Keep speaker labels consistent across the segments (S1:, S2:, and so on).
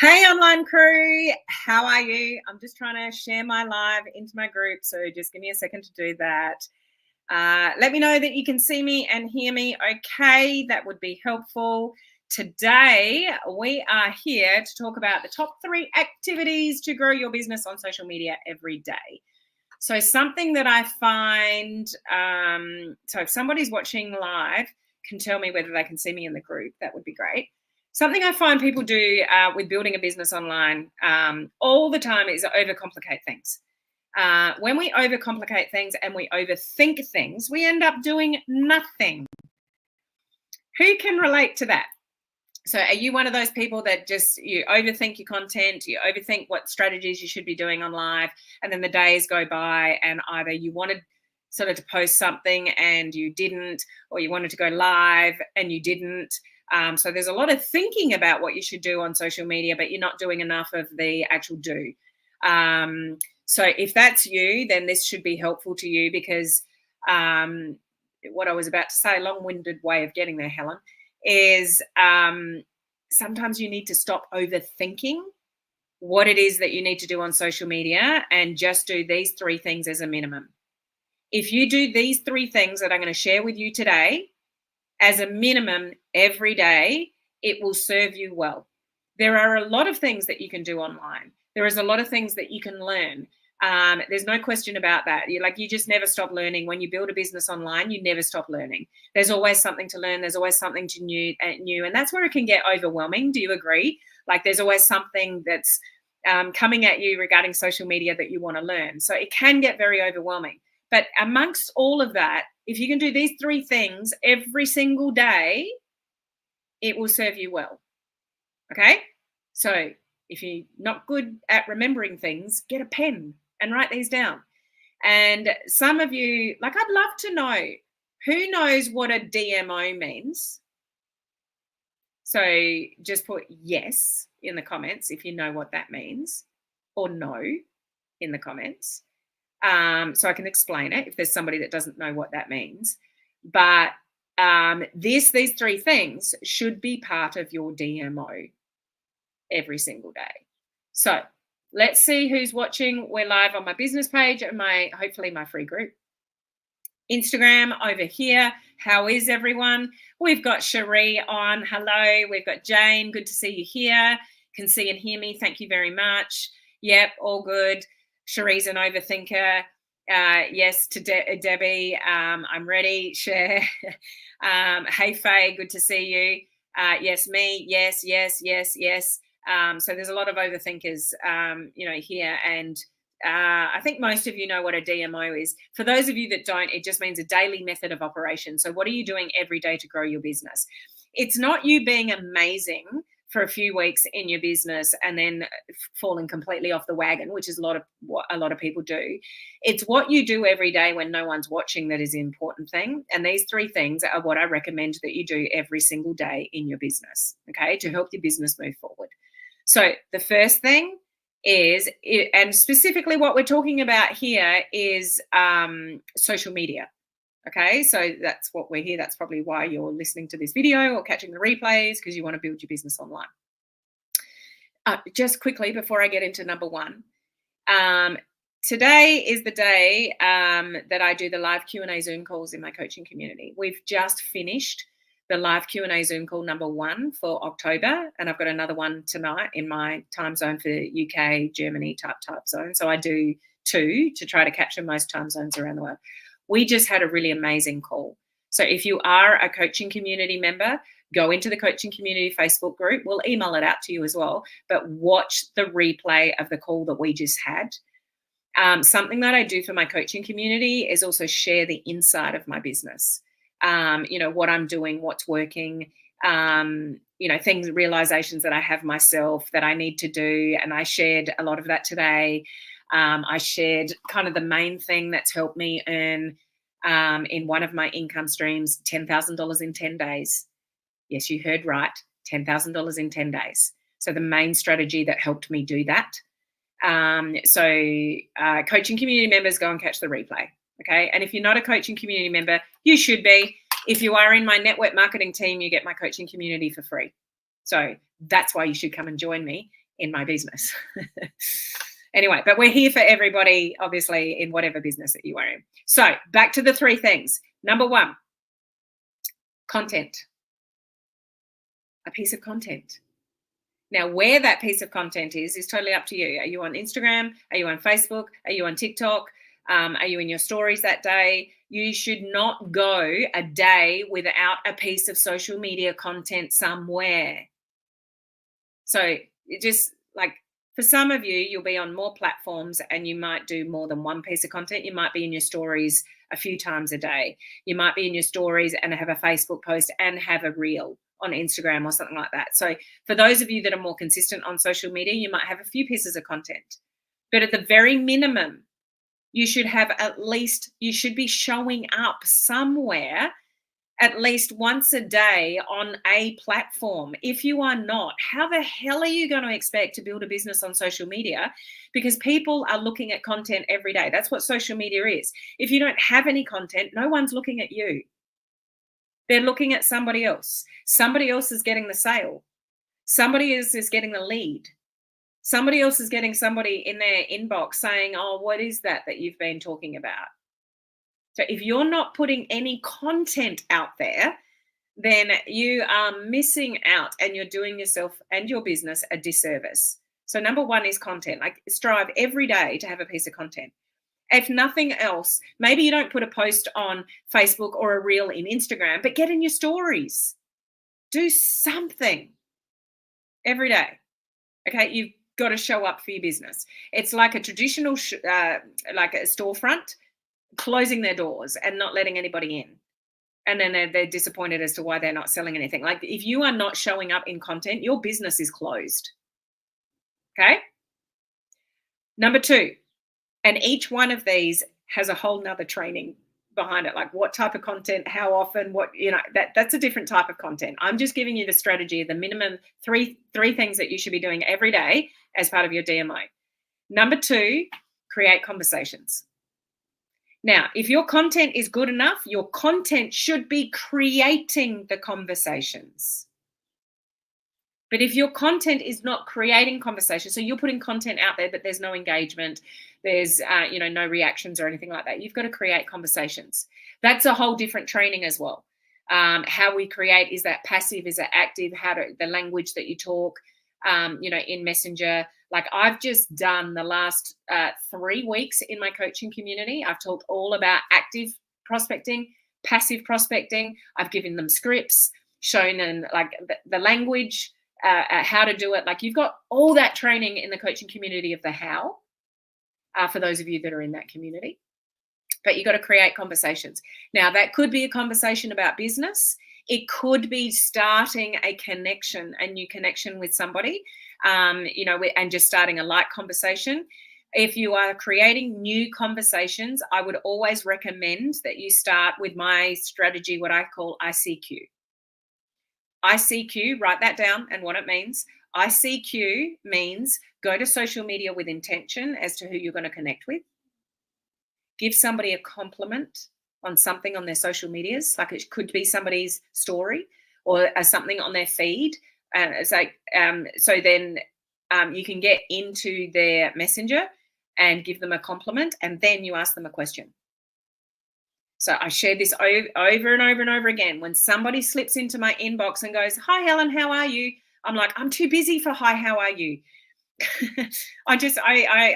S1: Hey, online crew, how are you? I'm just trying to share my live into my group, so just give me a second to do that. Let me know that you can see me and hear me okay. That would be helpful. Today, we are here to talk about the top 3 activities to grow your business on social media every day. So something that I find, so if somebody's watching live, can tell me whether they can see me in the group, that would be great. Something I find people do with building a business online all the time is overcomplicate things. When we overcomplicate things and we overthink things, we end up doing nothing. Who can relate to that? So are you one of those people that just you overthink your content, you overthink what strategies you should be doing on live, and then the days go by and either you wanted sort of to post something and you didn't, or you wanted to go live and you didn't. So there's a lot of thinking about what you should do on social media, but you're not doing enough of the actual do. So if that's you, then this should be helpful to you because what I was about to say, long-winded way of getting there, Helen, is sometimes you need to stop overthinking what it is that you need to do on social media and just do these 3 things as a minimum. If you do these 3 things that I'm going to share with you today as a minimum every day, it will serve you well. There are a lot of things that you can do online. There is a lot of things that you can learn. There's no question about that. You just never stop learning. When you build a business online, you never stop learning. There's always something to learn. There's always something to new, and that's where it can get overwhelming. Do you agree? Like there's always something that's coming at you regarding social media that you want to learn. So it can get very overwhelming. But amongst all of that, if you can do these 3 things every single day, it will serve you well. Okay? So if you're not good at remembering things, get a pen and write these down. And some of you, I'd love to know, who knows what a DMO means? So just put yes in the comments if you know what that means, or no in the comments. So I can explain it if there's somebody that doesn't know what that means. But these 3 things should be part of your DMO every single day. So let's see who's watching. We're live on my business page and hopefully my free group. Instagram over here. How is everyone? We've got Cherie on. Hello. We've got Jane. Good to see you here. Can see and hear me. Thank you very much. Yep, all good. Cherie's an overthinker. Yes, to Debbie. I'm ready. Share. Hey, Faye. Good to see you. Yes, me. Yes. So there's a lot of overthinkers, here. And I think most of you know what a DMO is. For those of you that don't, it just means a daily method of operation. So what are you doing every day to grow your business? It's not you being amazing for a few weeks in your business and then falling completely off the wagon, which is what a lot of people do. It's what you do every day when no one's watching that is the important thing. And these 3 things are what I recommend that you do every single day in your business, okay, to help your business move forward. So the first thing is, and specifically what we're talking about here is social media. Okay, so that's what we're here. That's probably why you're listening to this video or catching the replays, because you want to build your business online. Just quickly before I get into number 1, today is the day that I do the live Q&A Zoom calls in my coaching community. We've just finished the live Q&A Zoom call number 1 for October, and I've got another one tonight in my time zone for UK, Germany type zone. So I do 2 to try to capture most time zones around the world. We just had a really amazing call. So if you are a coaching community member, go into the coaching community Facebook group. We'll email it out to you as well, but watch the replay of the call that we just had. Something that I do for my coaching community is also share the inside of my business. What I'm doing, what's working, things, realizations that I have myself that I need to do. And I shared a lot of that today. I shared kind of the main thing that's helped me earn in one of my income streams, $10,000 in 10 days. Yes, you heard right, $10,000 in 10 days. So the main strategy that helped me do that. Coaching community members, go and catch the replay. Okay. And if you're not a coaching community member, you should be. If you are in my network marketing team, you get my coaching community for free. So that's why you should come and join me in my business. Anyway, but we're here for everybody, obviously, in whatever business that you are in. So back to the 3 things. Number 1, content. A piece of content. Now, where that piece of content is totally up to you. Are you on Instagram? Are you on Facebook? Are you on TikTok? Are you in your stories that day? You should not go a day without a piece of social media content somewhere. So it just like, for some of you, you'll be on more platforms and you might do more than one piece of content. You might be in your stories a few times a day. You might be in your stories and have a Facebook post and have a reel on Instagram or something like that. So for those of you that are more consistent on social media, you might have a few pieces of content. But at the very minimum, you should be showing up somewhere at least once a day on a platform. If you are not, how the hell are you going to expect to build a business on social media? Because people are looking at content every day. That's what social media is. If you don't have any content, no one's looking at you. They're looking at somebody else. Somebody else is getting the sale. Somebody else is getting the lead. Somebody else is getting somebody in their inbox saying, oh, what is that you've been talking about? So if you're not putting any content out there, then you are missing out and you're doing yourself and your business a disservice. So number 1 is content. Like, strive every day to have a piece of content. If nothing else, maybe you don't put a post on Facebook or a reel in Instagram, but get in your stories. Do something every day. Okay, you've got to show up for your business. It's like a traditional, like a storefront, closing their doors and not letting anybody in. And then they're disappointed as to why they're not selling anything. Like, if you are not showing up in content, your business is closed. Okay? Number 2, and each one of these has a whole nother training behind it. Like, what type of content, how often, that's a different type of content. I'm just giving you the strategy, the minimum three things that you should be doing every day as part of your DMO. Number 2, create conversations. Now, if your content is good enough, your content should be creating the conversations. But if your content is not creating conversations, so you're putting content out there, but there's no engagement, there's no reactions or anything like that, you've got to create conversations. That's a whole different training as well. How we create, is that passive, is that active, the language that you talk, in Messenger. Like, I've just done the last 3 weeks in my coaching community. I've talked all about active prospecting, passive prospecting. I've given them scripts, shown them like the language, how to do it. Like, you've got all that training in the coaching community of the how, for those of you that are in that community. But you've got to create conversations. Now, that could be a conversation about business. It could be starting a new connection with somebody, and just starting a light conversation. If you are creating new conversations, I would always recommend that you start with my strategy, what I call ICQ. ICQ, write that down and what it means. ICQ means go to social media with intention as to who you're going to connect with. Give somebody a compliment on something on their social medias, like it could be somebody's story or something on their feed. It's like, so then you can get into their messenger and give them a compliment, and then you ask them a question. So I share this over and over and over again. When somebody slips into my inbox and goes, "Hi, Helen, how are you?" I'm like, I'm too busy for "Hi, how are you?" I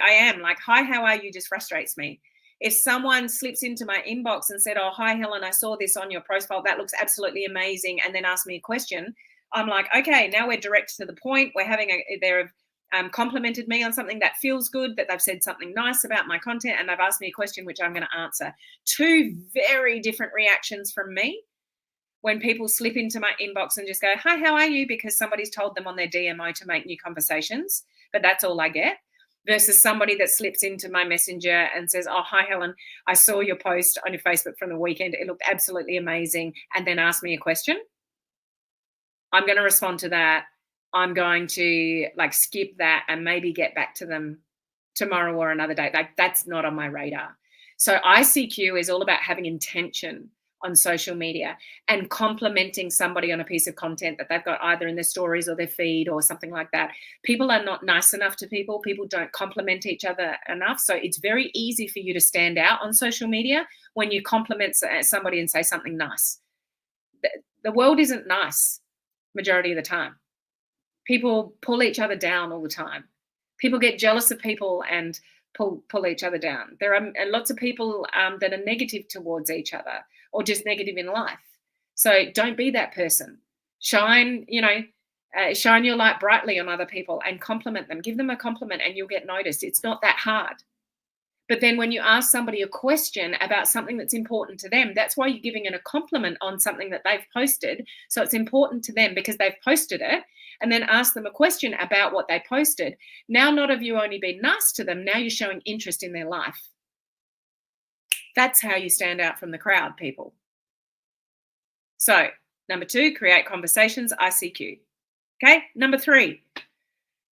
S1: am like, "Hi, how are you?" just frustrates me. If someone slips into my inbox and said, "Oh, hi, Helen, I saw this on your profile. That looks absolutely amazing," and then ask me a question, I'm like, okay, now we're direct to the point. They've complimented me on something that feels good, that they've said something nice about my content, and they've asked me a question which I'm going to answer. 2 very different reactions from me when people slip into my inbox and just go, "Hi, how are you?" because somebody's told them on their DMO to make new conversations, but that's all I get. Versus somebody that slips into my messenger and says, "Oh, hi, Helen, I saw your post on your Facebook from the weekend. It looked absolutely amazing," and then ask me a question. I'm going to respond to that. I'm going to skip that and maybe get back to them tomorrow or another day. Like, that's not on my radar. So ICQ is all about having intention. on social media and complimenting somebody on a piece of content that they've got either in their stories or their feed or something like that. People are not nice enough to people. People don't compliment each other enough. So it's very easy for you to stand out on social media when you compliment somebody and say something nice. The world isn't nice majority of the time. People pull each other down all the time. People get jealous of people and pull each other down. There are lots of people that are negative towards each other or just negative in life. So don't be that person. Shine your light brightly on other people and compliment them. Give them a compliment and you'll get noticed. It's not that hard. But then when you ask somebody a question about something that's important to them, that's why you're giving it a compliment on something that they've posted. So it's important to them because they've posted it, and then ask them a question about what they posted. Now, not have you only been nice to them, now you're showing interest in their life. That's how you stand out from the crowd, people. So, number 2, create conversations, ICQ. Okay, number 3,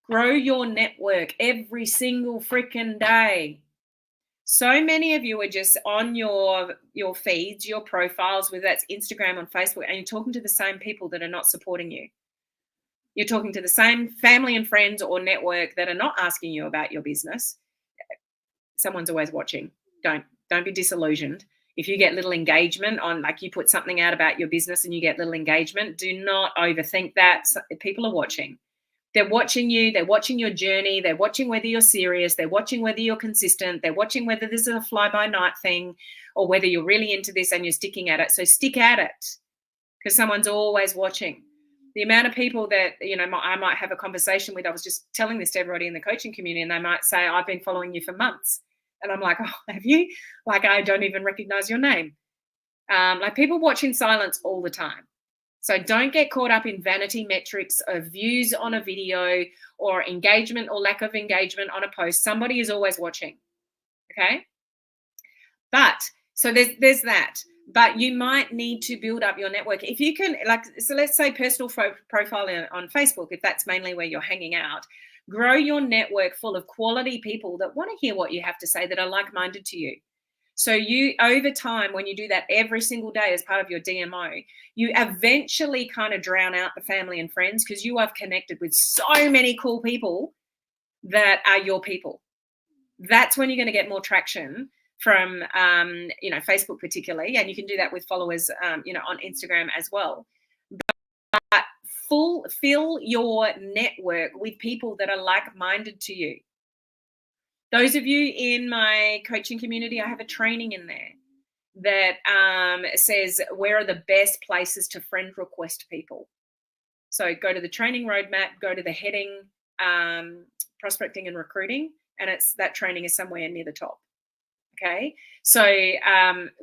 S1: grow your network every single freaking day. So many of you are just on your feeds, your profiles, whether that's Instagram or Facebook, and you're talking to the same people that are not supporting you. You're talking to the same family and friends or network that are not asking you about your business. Someone's always watching. Don't be disillusioned. If you get little engagement on, like you put something out about your business and you get little engagement, do not overthink that. People are watching. They're watching you. They're watching your journey. They're watching whether you're serious. They're watching whether you're consistent. They're watching whether this is a fly-by-night thing or whether you're really into this and you're sticking at it. So stick at it because someone's always watching. The amount of people that, I might have a conversation with, I was just telling this to everybody in the coaching community, and they might say, I've been following you for months. And I'm like, oh, have you? Like, I don't even recognize your name. Like people watch in silence all the time. So don't get caught up in vanity metrics of views on a video or engagement or lack of engagement on a post. Somebody is always watching. Okay. But so there's that. But you might need to build up your network. If you can, so let's say personal profile on Facebook, if that's mainly where you're hanging out, grow your network full of quality people that want to hear what you have to say, that are like-minded to you. So you, over time, when you do that every single day as part of your DMO, you eventually kind of drown out the family and friends because you have connected with so many cool people that are your people. That's when you're going to get more traction from, Facebook particularly, and you can do that with followers, on Instagram as well. But fill your network with people that are like-minded to you. Those of you in my coaching community, I have a training in there that says where are the best places to friend request people. So go to the training roadmap, go to the heading, prospecting and recruiting, and that training is somewhere near the top. Okay, so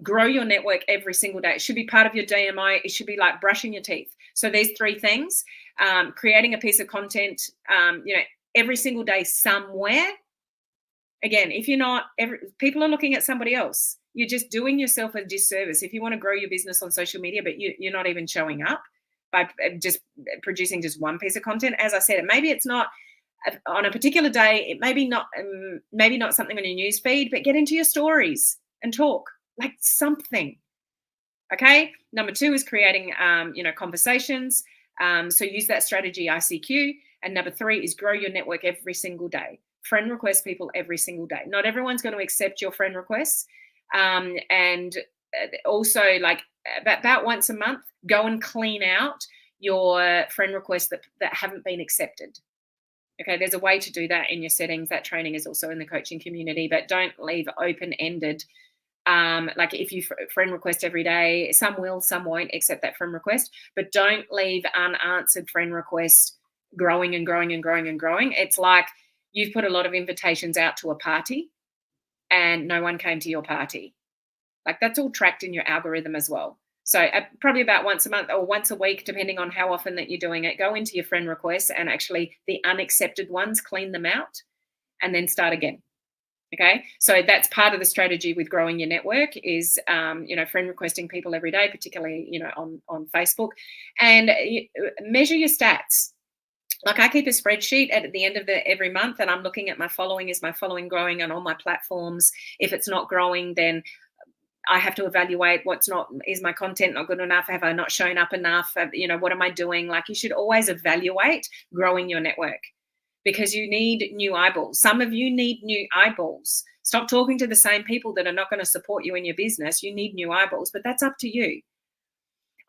S1: grow your network every single day. It should be part of your DMO. It should be like brushing your teeth. So there's 3 things: creating a piece of content, every single day somewhere. Again, if you're not, people are looking at somebody else. You're just doing yourself a disservice if you want to grow your business on social media, but you're not even showing up by just producing just one piece of content. As I said, maybe it's not on a particular day. It maybe not something on your news feed, but get into your stories and talk like something. Okay. Number 2 is creating, conversations. So use that strategy ICQ. And number 3 is grow your network every single day. Friend request people every single day. Not everyone's going to accept your friend requests. And also, like about once a month, go and clean out your friend requests that haven't been accepted. Okay, there's a way to do that in your settings. That training is also in the coaching community, but don't leave open-ended. Like if you friend request every day, some will, some won't accept that friend request, but don't leave unanswered friend requests growing and growing and growing and growing. It's like you've put a lot of invitations out to a party and no one came to your party. Like that's all tracked in your algorithm as well. So probably about once a month or once a week, depending on how often that you're doing it, go into your friend requests and actually the unaccepted ones, clean them out and then start again. Okay, so that's part of the strategy with growing your network is, friend requesting people every day, particularly, on Facebook, and measure your stats. Like I keep a spreadsheet at the end of every month, and I'm looking at my following. Is my following growing on all my platforms? If it's not growing, then I have to evaluate is my content not good enough? Have I not shown up enough? What am I doing? Like, you should always evaluate growing your network, because you need new eyeballs. Some of you need new eyeballs. Stop talking to the same people that are not going to support you in your business. You need new eyeballs, but that's up to you.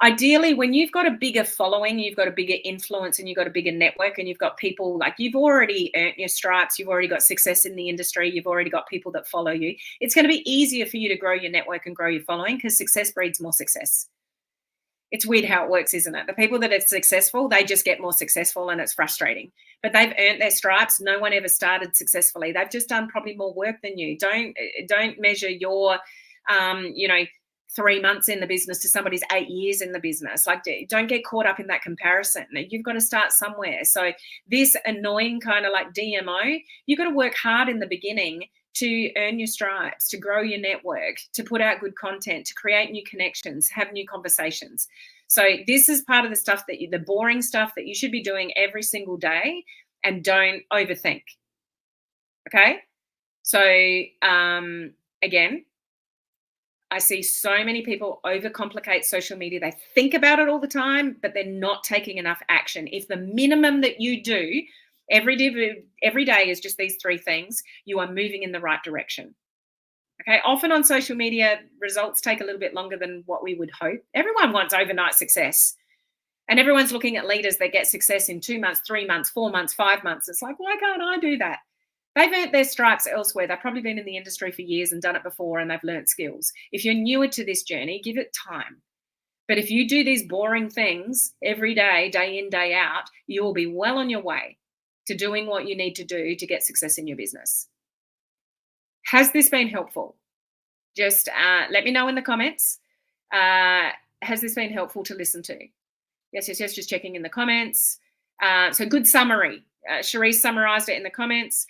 S1: Ideally, when you've got a bigger following, you've got a bigger influence, and you've got a bigger network, and you've got people, like, you've already earned your stripes, you've already got success in the industry, you've already got people that follow you, it's going to be easier for you to grow your network and grow your following, because success breeds more success. It's weird how it works, isn't it? The people that are successful, they just get more successful, and it's frustrating. But they've earned their stripes. No one ever started successfully. They've just done probably more work than you. Don't measure your 3 months in the business to somebody's 8 years in the business. Like, don't get caught up in that comparison. You've got to start somewhere. So this annoying kind of like DMO, you've got to work hard in the beginning to earn your stripes, to grow your network, to put out good content, to create new connections, have new conversations. So this is part of the stuff the boring stuff that you should be doing every single day, and don't overthink. Okay. So again, I see so many people overcomplicate social media. They think about it all the time, but they're not taking enough action. If the minimum that you do every day is just these 3 things, you are moving in the right direction. Okay. Often on social media, results take a little bit longer than what we would hope. Everyone wants overnight success, and everyone's looking at leaders that get success in 2 months, 3 months, 4 months, 5 months. It's like, why can't I do that? They've earned their stripes elsewhere. They've probably been in the industry for years and done it before, and they've learned skills. If you're newer to this journey, give it time. But if you do these boring things every day, day in, day out, you will be well on your way to doing what you need to do to get success in your business. Has this been helpful? Just let me know in the comments. Has this been helpful to listen to? Yes, just checking in the comments. So good summary. Cherise summarized it in the comments.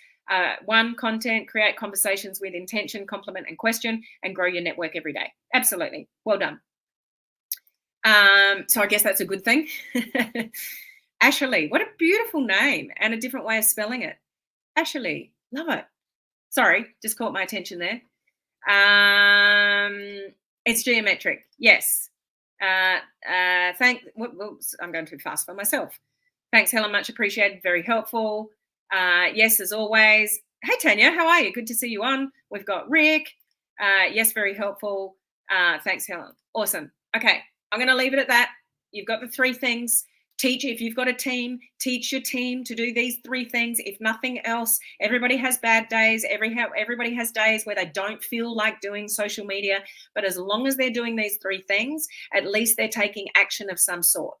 S1: 1, content, create conversations with intention, compliment, and question, and grow your network every day. Absolutely. Well done. So I guess that's a good thing. Ashley, what a beautiful name, and a different way of spelling it. Ashley, love it. Sorry, just caught my attention there. It's geometric. Yes. Whoops, I'm going too fast for myself. Thanks, Helen. Much appreciated. Very helpful. Yes, as always. Hey, Tanya, how are you? Good to see you on. We've got Rick. Yes, very helpful. Thanks, Helen. Awesome. Okay, I'm going to leave it at that. You've got the 3 things. Teach, if you've got a team, teach your team to do these 3 things. If nothing else, everybody has bad days. Everybody has days where they don't feel like doing social media. But as long as they're doing these 3 things, at least they're taking action of some sort.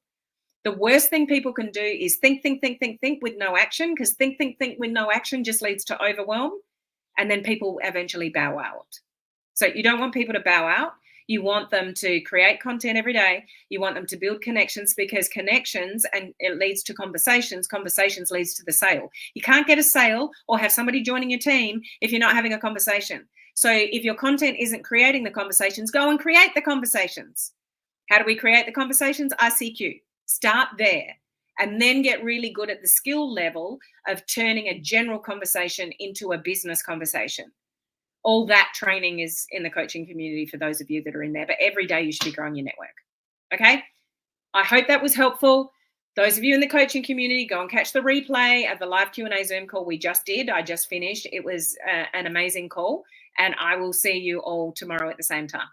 S1: The worst thing people can do is think with no action, because think with no action just leads to overwhelm, and then people eventually bow out. So you don't want people to bow out. You want them to create content every day. You want them to build connections, because connections, and it leads to conversations. Conversations leads to the sale. You can't get a sale or have somebody joining your team if you're not having a conversation. So if your content isn't creating the conversations, go and create the conversations. How do we create the conversations? ICQ. Start there, and then get really good at the skill level of turning a general conversation into a business conversation. All that training is in the coaching community for those of you that are in there, but every day you should be growing your network. Okay. I hope that was helpful. Those of you in the coaching community, go and catch the replay of the live Q&A Zoom call we just did. I just finished. It was an amazing call, and I will see you all tomorrow at the same time.